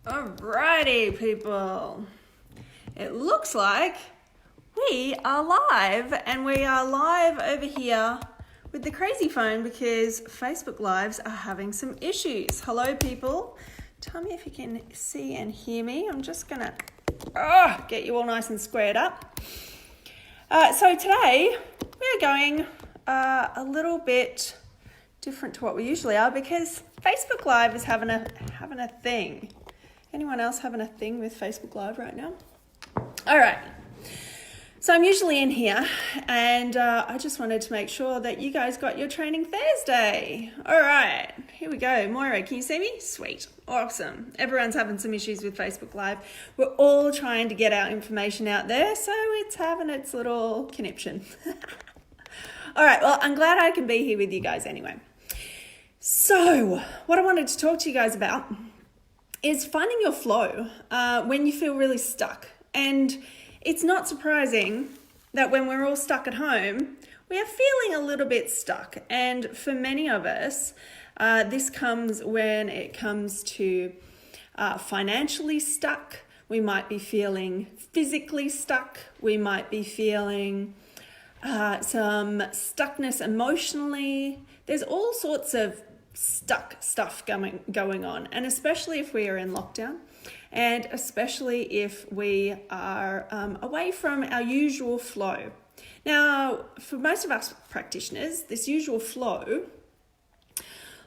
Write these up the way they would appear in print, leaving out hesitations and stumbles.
Alrighty, people. It looks like we are live, and we are live over here with the crazy phone because Facebook Lives are having some issues. Hello, people. Tell me if you can see and hear me. I'm just gonna get you all nice and squared up. So today we are going a little bit different to what we usually are because Facebook Live is having a thing. Anyone else having a thing with Facebook Live right now? All right. So I'm usually in here, and I just wanted to make sure that you guys got your training Thursday. All right, here we go. Moira, can you see me? Sweet. Awesome. Everyone's having some issues with Facebook Live. We're all trying to get our information out there, so it's having its little conniption. All right, well, I'm glad I can be here with you guys anyway. So what I wanted to talk to you guys about is finding your flow when you feel really stuck. And it's not surprising that when we're all stuck at home, we are feeling a little bit stuck. And for many of us, this comes when it comes to financially stuck. We might be feeling physically stuck. We might be feeling some stuckness emotionally. There's all sorts of stuck stuff going on, and especially if we are in lockdown, and especially if we are away from our usual flow. Now, for most of us practitioners, this usual flow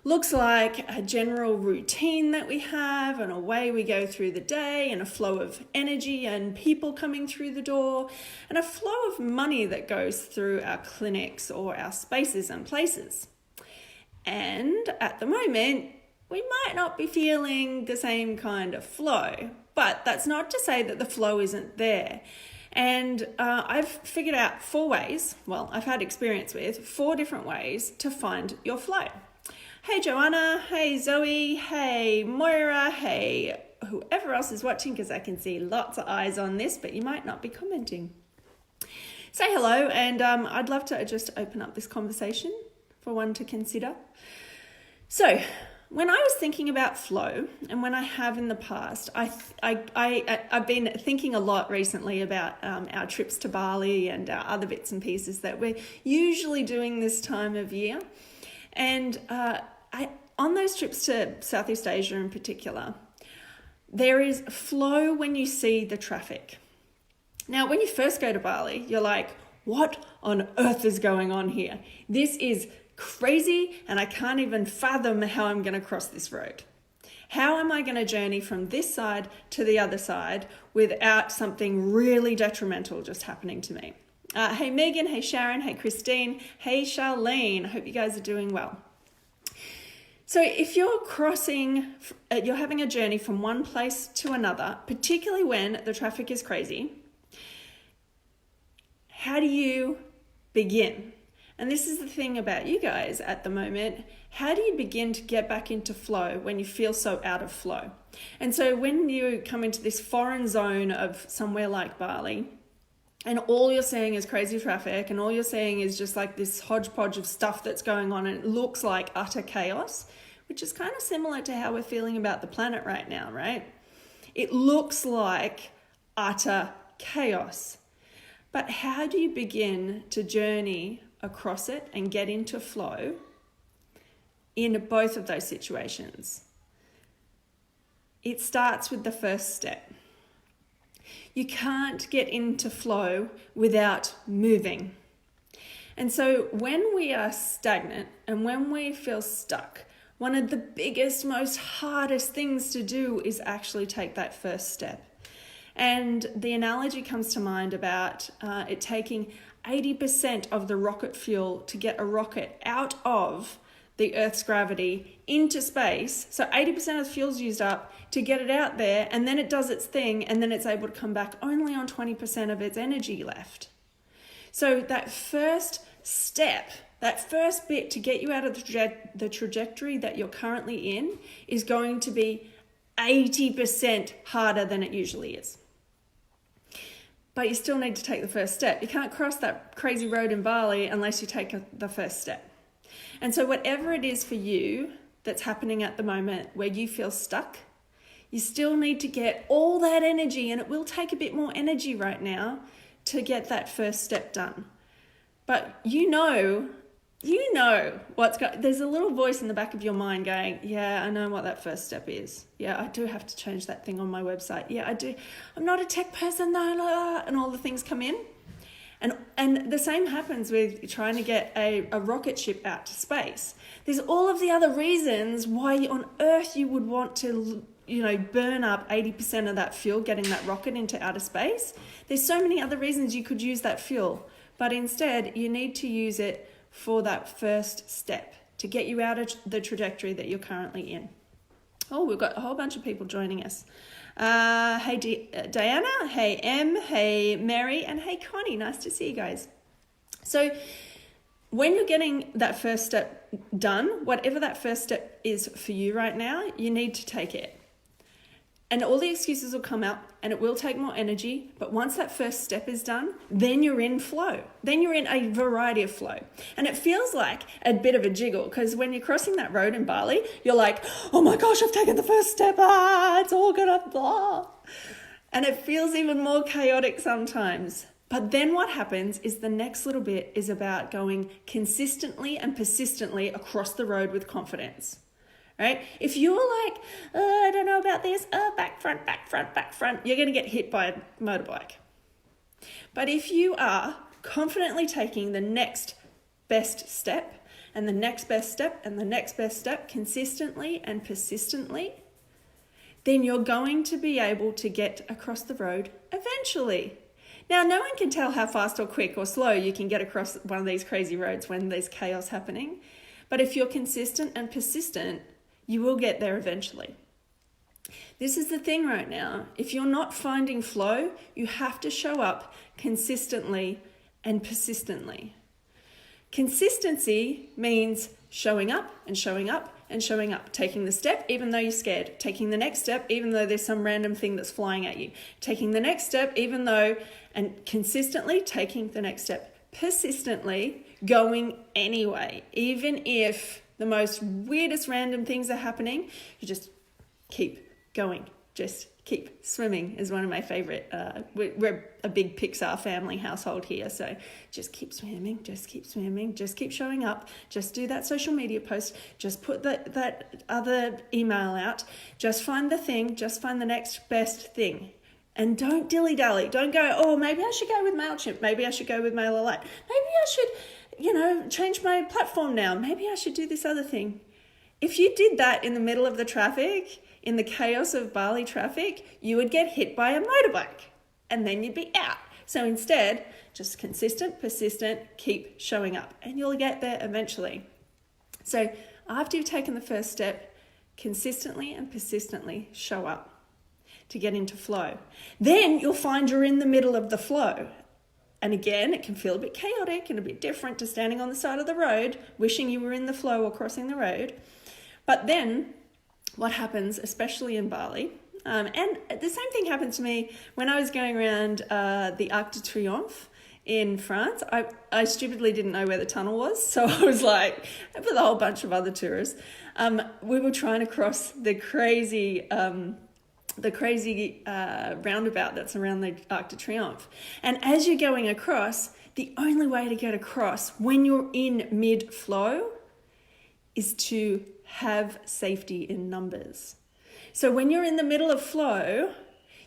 looks like a general routine that we have and a way we go through the day and a flow of energy and people coming through the door and a flow of money that goes through our clinics or our spaces and places. And at the moment, we might not be feeling the same kind of flow, but that's not to say that the flow isn't there. And I've figured out 4 ways, I've had experience with 4 different ways to find your flow. Hey Joanna, hey Zoe, hey Moira, hey whoever else is watching, because I can see lots of eyes on this, but you might not be commenting. Say hello, and I'd love to just open up this conversation for one to consider. So when I was thinking about flow, and when I have in the past, I've been thinking a lot recently about our trips to Bali and our other bits and pieces that we're usually doing this time of year. And on those trips to Southeast Asia in particular, there is flow when you see the traffic. Now, when you first go to Bali, you're like, what on earth is going on here? This is crazy, and I can't even fathom how I'm going to cross this road. How am I going to journey from this side to the other side without something really detrimental just happening to me? Hey Megan, hey Sharon, hey Christine, hey Charlene. I hope you guys are doing well. So if you're you're having a journey from one place to another, particularly when the traffic is crazy, how do you begin? And this is the thing about you guys at the moment. How do you begin to get back into flow when you feel so out of flow? And so when you come into this foreign zone of somewhere like Bali, and all you're seeing is crazy traffic, and all you're seeing is just like this hodgepodge of stuff that's going on, and it looks like utter chaos, which is kind of similar to how we're feeling about the planet right now, right? It looks like utter chaos. But how do you begin to journey across it and get into flow in both of those situations? It starts with the first step. You can't get into flow without moving. And so when we are stagnant and when we feel stuck, one of the biggest, most hardest things to do is actually take that first step. And the analogy comes to mind about it taking 80% of the rocket fuel to get a rocket out of the Earth's gravity into space. So 80% of the fuel's used up to get it out there, and then it does its thing, and then it's able to come back only on 20% of its energy left. So that first step, that first bit to get you out of the trajectory that you're currently in is going to be 80% harder than it usually is. But you still need to take the first step. You can't cross that crazy road in Bali unless you take the first step. And so whatever it is for you that's happening at the moment where you feel stuck, You still need to get all that energy, and it will take a bit more energy right now to get that first step done. But you know there's a little voice in the back of your mind going, yeah, I know what that first step is. Yeah, I do have to change that thing on my website. Yeah, I do. I'm not a tech person, no, and all the things come in. And the same happens with trying to get a rocket ship out to space. There's all of the other reasons why on earth you would want to, burn up 80% of that fuel getting that rocket into outer space. There's so many other reasons you could use that fuel, but instead you need to use it for that first step to get you out of the trajectory that you're currently in. Oh, we've got a whole bunch of people joining us. Hey Diana, hey Em, hey Mary, and hey Connie. Nice to see you guys. So when you're getting that first step done, whatever that first step is for you right now, you need to take it. And all the excuses will come out and it will take more energy. But once that first step is done, then you're in flow. Then you're in a variety of flow. And it feels like a bit of a jiggle because when you're crossing that road in Bali, you're like, oh my gosh, I've taken the first step. It's all gonna blah. And it feels even more chaotic sometimes. But then what happens is the next little bit is about going consistently and persistently across the road with confidence. Right? If you're like, I don't know about this, back, front, you're going to get hit by a motorbike. But if you are confidently taking the next best step and the next best step and the next best step consistently and persistently, then you're going to be able to get across the road eventually. Now, no one can tell how fast or quick or slow you can get across one of these crazy roads when there's chaos happening. But if you're consistent and persistent, you will get there eventually. This is the thing right now. If you're not finding flow, you have to show up consistently and persistently. Consistency means showing up and showing up and showing up, taking the step even though you're scared, taking the next step even though there's some random thing that's flying at you, taking the next step even though, and consistently taking the next step, persistently going anyway, even if the most weirdest random things are happening, you just keep going. Just keep swimming is one of my favorite. We're a big Pixar family household here. So just keep swimming, just keep showing up. Just do that social media post. Just put that other email out. Just find the thing. Just find the next best thing. And don't dilly-dally. Don't go, oh, maybe I should go with MailChimp. Maybe I should go with MailerLite. Maybe I should change my platform now. Maybe I should do this other thing. If you did that in the middle of the traffic, in the chaos of Bali traffic, you would get hit by a motorbike and then you'd be out. So instead, just consistent, persistent, keep showing up and you'll get there eventually. So after you've taken the first step, consistently and persistently show up to get into flow. Then you'll find you're in the middle of the flow. And again, it can feel a bit chaotic and a bit different to standing on the side of the road, wishing you were in the flow or crossing the road. But then what happens, especially in Bali, and the same thing happened to me when I was going around the Arc de Triomphe in France. I stupidly didn't know where the tunnel was. So I was like, with a whole bunch of other tourists, we were trying to cross the crazy roundabout that's around the Arc de Triomphe. And as you're going across, the only way to get across when you're in mid-flow is to have safety in numbers. So when you're in the middle of flow,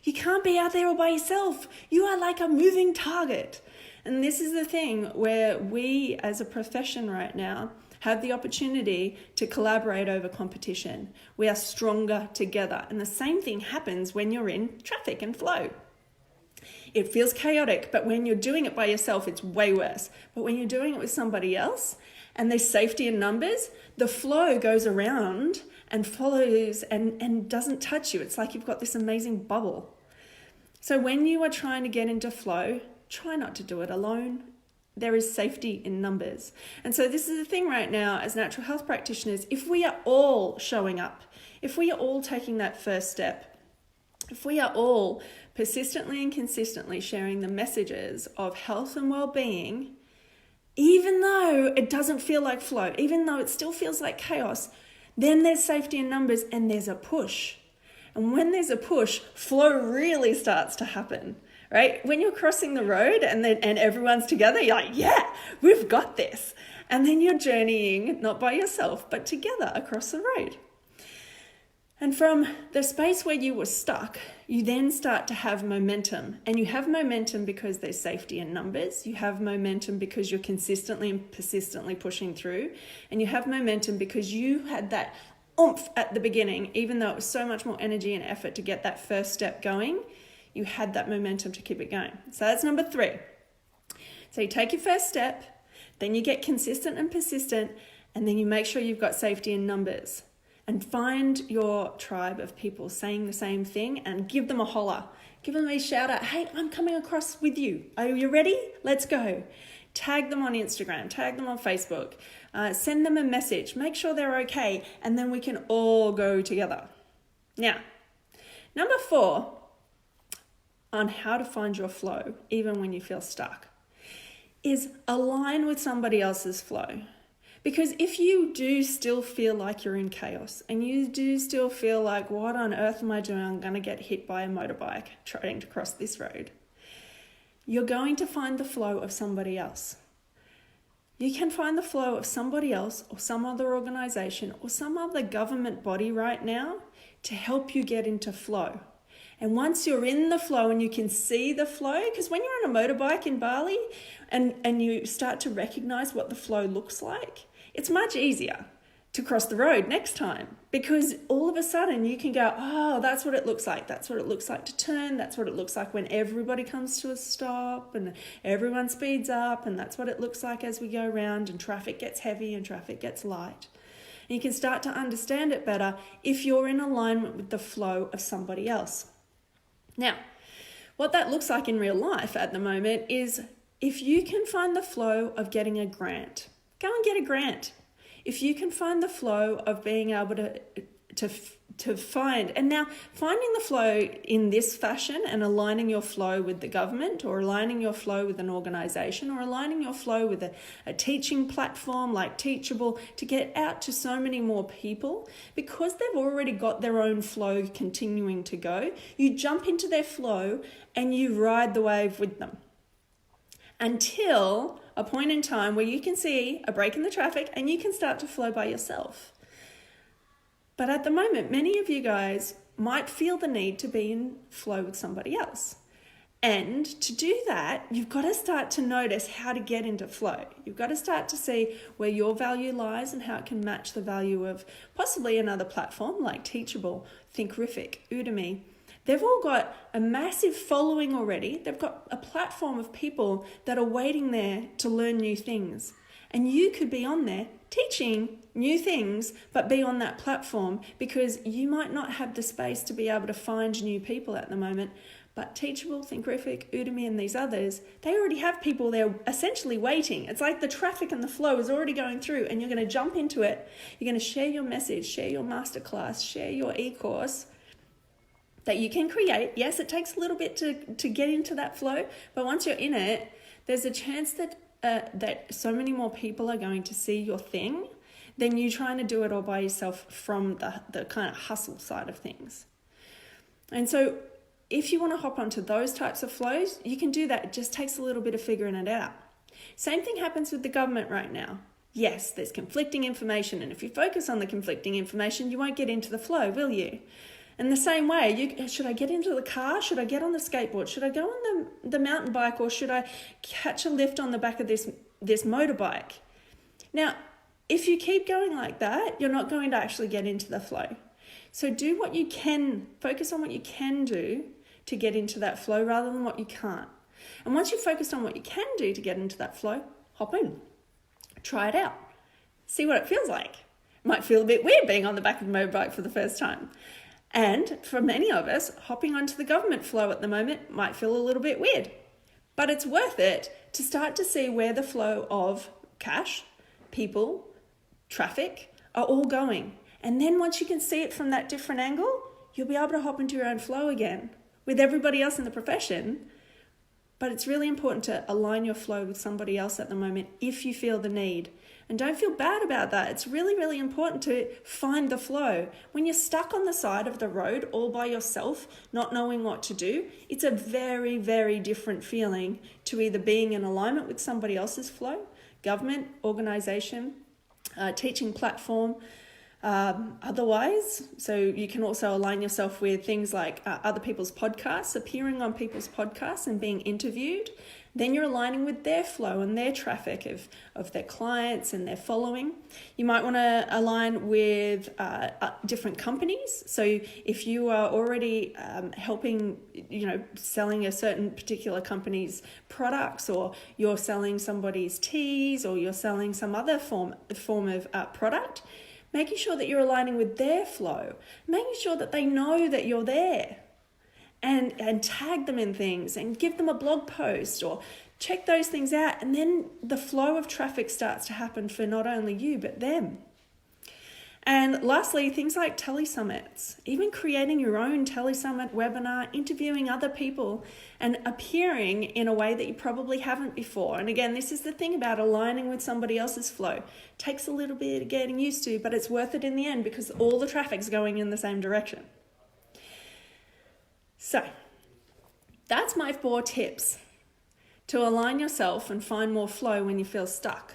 you can't be out there all by yourself. You are like a moving target. And this is the thing where we as a profession right now have the opportunity to collaborate over competition. We are stronger together. And the same thing happens when you're in traffic and flow. It feels chaotic, but when you're doing it by yourself, it's way worse. But when you're doing it with somebody else and there's safety in numbers, the flow goes around and follows and doesn't touch you. It's like you've got this amazing bubble. So when you are trying to get into flow, try not to do it alone. There is safety in numbers. And so this is the thing right now as natural health practitioners, if we are all showing up, if we are all taking that first step, if we are all persistently and consistently sharing the messages of health and well-being, even though it doesn't feel like flow, even though it still feels like chaos, then there's safety in numbers and there's a push. And when there's a push, flow really starts to happen, right? When you're crossing the road and everyone's together, you're like, yeah, we've got this. And then you're journeying, not by yourself, but together across the road. And from the space where you were stuck, you then start to have momentum. And you have momentum because there's safety in numbers. You have momentum because you're consistently and persistently pushing through. And you have momentum because you had that oomph at the beginning, even though it was so much more energy and effort to get that first step going, you had that momentum to keep it going. So that's number 3. So you take your first step, then you get consistent and persistent, and then you make sure you've got safety in numbers. And find your tribe of people saying the same thing and give them a holler. Give them a shout out. Hey, I'm coming across with you. Are you ready? Let's go. Tag them on Instagram. Tag them on Facebook. Send them a message. Make sure they're okay. And then we can all go together. Now, number 4 on how to find your flow, even when you feel stuck, is align with somebody else's flow. Because if you do still feel like you're in chaos and you do still feel like, what on earth am I doing? I'm going to get hit by a motorbike trying to cross this road. You're going to find the flow of somebody else. You can find the flow of somebody else or some other organization or some other government body right now to help you get into flow. And once you're in the flow and you can see the flow, because when you're on a motorbike in Bali and you start to recognize what the flow looks like, it's much easier to cross the road next time, because all of a sudden you can go, oh, that's what it looks like. That's what it looks like to turn. That's what it looks like when everybody comes to a stop and everyone speeds up. And that's what it looks like as we go around and traffic gets heavy and traffic gets light. And you can start to understand it better if you're in alignment with the flow of somebody else. Now, what that looks like in real life at the moment is if you can find the flow of getting a grant, go and get a grant. If you can find the flow of being able to find, and now finding the flow in this fashion and aligning your flow with the government or aligning your flow with an organization or aligning your flow with a teaching platform like Teachable to get out to so many more people, because they've already got their own flow continuing to go, you jump into their flow and you ride the wave with them until a point in time where you can see a break in the traffic and you can start to flow by yourself. But at the moment, many of you guys might feel the need to be in flow with somebody else. And to do that, you've got to start to notice how to get into flow. You've got to start to see where your value lies and how it can match the value of possibly another platform like Teachable, Thinkific, Udemy. They've all got a massive following already. They've got a platform of people that are waiting there to learn new things. And you could be on there teaching new things, but be on that platform, because you might not have the space to be able to find new people at the moment. But Teachable, Thinkific, Udemy, and these others, they already have people there essentially waiting. It's like the traffic and the flow is already going through, and you're going to jump into it. You're going to share your message, share your masterclass, share your e-course that you can create. Yes, it takes a little bit to get into that flow, but once you're in it, there's a chance that so many more people are going to see your thing than you trying to do it all by yourself from the kind of hustle side of things. And so if you want to hop onto those types of flows, you can do that. It just takes a little bit of figuring it out. Same thing happens with the government right now. Yes, there's conflicting information, and if you focus on the conflicting information, you won't get into the flow, will you? In the same way, should I get into the car? Should I get on the skateboard? Should I go on the mountain bike, or should I catch a lift on the back of this motorbike? Now, if you keep going like that, you're not going to actually get into the flow. So do what you can, focus on what you can do to get into that flow rather than what you can't. And once you've focused on what you can do to get into that flow, hop in, try it out, see what it feels like. It might feel a bit weird being on the back of a motorbike for the first time. And for many of us, hopping onto the government flow at the moment might feel a little bit weird, but it's worth it to start to see where the flow of cash, people, traffic are all going. And then once you can see it from that different angle, you'll be able to hop into your own flow again with everybody else in the profession. But it's really important to align your flow with somebody else at the moment if you feel the need. And don't feel bad about that. It's really, really important to find the flow. When you're stuck on the side of the road all by yourself, not knowing what to do, it's a very, very different feeling to either being in alignment with somebody else's flow, government, organization, teaching platform, otherwise. So you can also align yourself with things like other people's podcasts, appearing on people's podcasts and being interviewed. Then you're aligning with their flow and their traffic of their clients and their following. You might want to align with different companies. So if you are already helping, selling a certain particular company's products, or you're selling somebody's teas, or you're selling some other form of product, making sure that you're aligning with their flow, making sure that they know that you're there. And tag them in things and give them a blog post or check those things out. And then the flow of traffic starts to happen for not only you, but them. And lastly, things like telesummits, even creating your own telesummit webinar, interviewing other people and appearing in a way that you probably haven't before. And again, this is the thing about aligning with somebody else's flow. It takes a little bit of getting used to, but it's worth it in the end because all the traffic's going in the same direction. So that's my 4 tips to align yourself and find more flow when you feel stuck.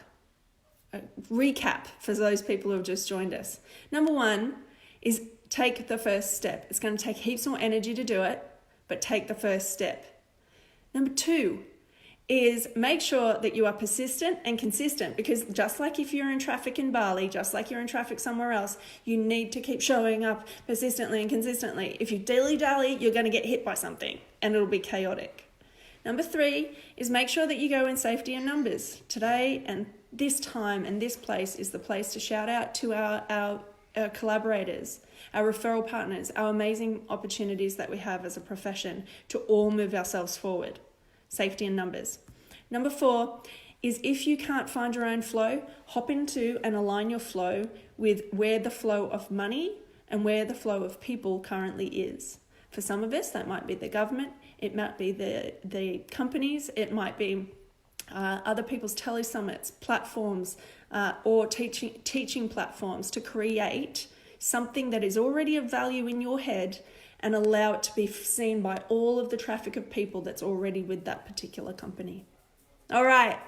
A recap for those people who have just joined us. Number 1 is take the first step. It's going to take heaps more energy to do it, but take the first step. Number 2 is make sure that you are persistent and consistent, because just like if you're in traffic in Bali, just like you're in traffic somewhere else, you need to keep showing up persistently and consistently. If you dilly-dally, you're going to get hit by something and it'll be chaotic. Number 3 is make sure that you go in safety and numbers. Today and this time and this place is the place to shout out to our collaborators, our referral partners, our amazing opportunities that we have as a profession to all move ourselves forward. Safety and numbers. Number 4 is if you can't find your own flow, hop into and align your flow with where the flow of money and where the flow of people currently is. For some of us, that might be the government, it might be the companies, it might be other people's telesummits, platforms, or teaching platforms to create something that is already of value in your head and allow it to be seen by all of the traffic of people that's already with that particular company. All right.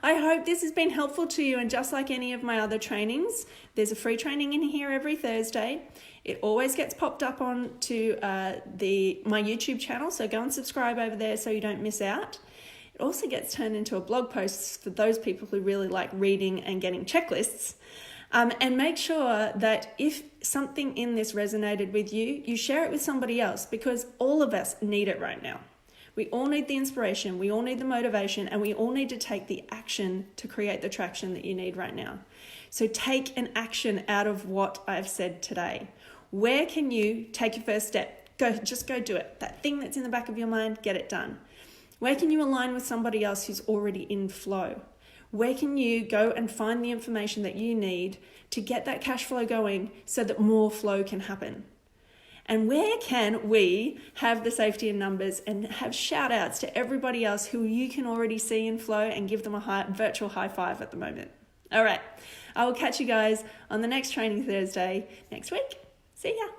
I hope this has been helpful to you, and just like any of my other trainings, there's a free training in here every Thursday. It always gets popped up onto my YouTube channel, so go and subscribe over there so you don't miss out. It also gets turned into a blog post for those people who really like reading and getting checklists. And make sure that if something in this resonated with you, you share it with somebody else, because all of us need it right now. We all need the inspiration, we all need the motivation, and we all need to take the action to create the traction that you need right now. So take an action out of what I've said today. Where can you take your first step? Just go do it. That thing that's in the back of your mind, get it done. Where can you align with somebody else who's already in flow? Where can you go and find the information that you need to get that cash flow going so that more flow can happen? And where can we have the safety in numbers and have shout outs to everybody else who you can already see in flow and give them a virtual high five at the moment? All right, I will catch you guys on the next Training Thursday next week. See ya.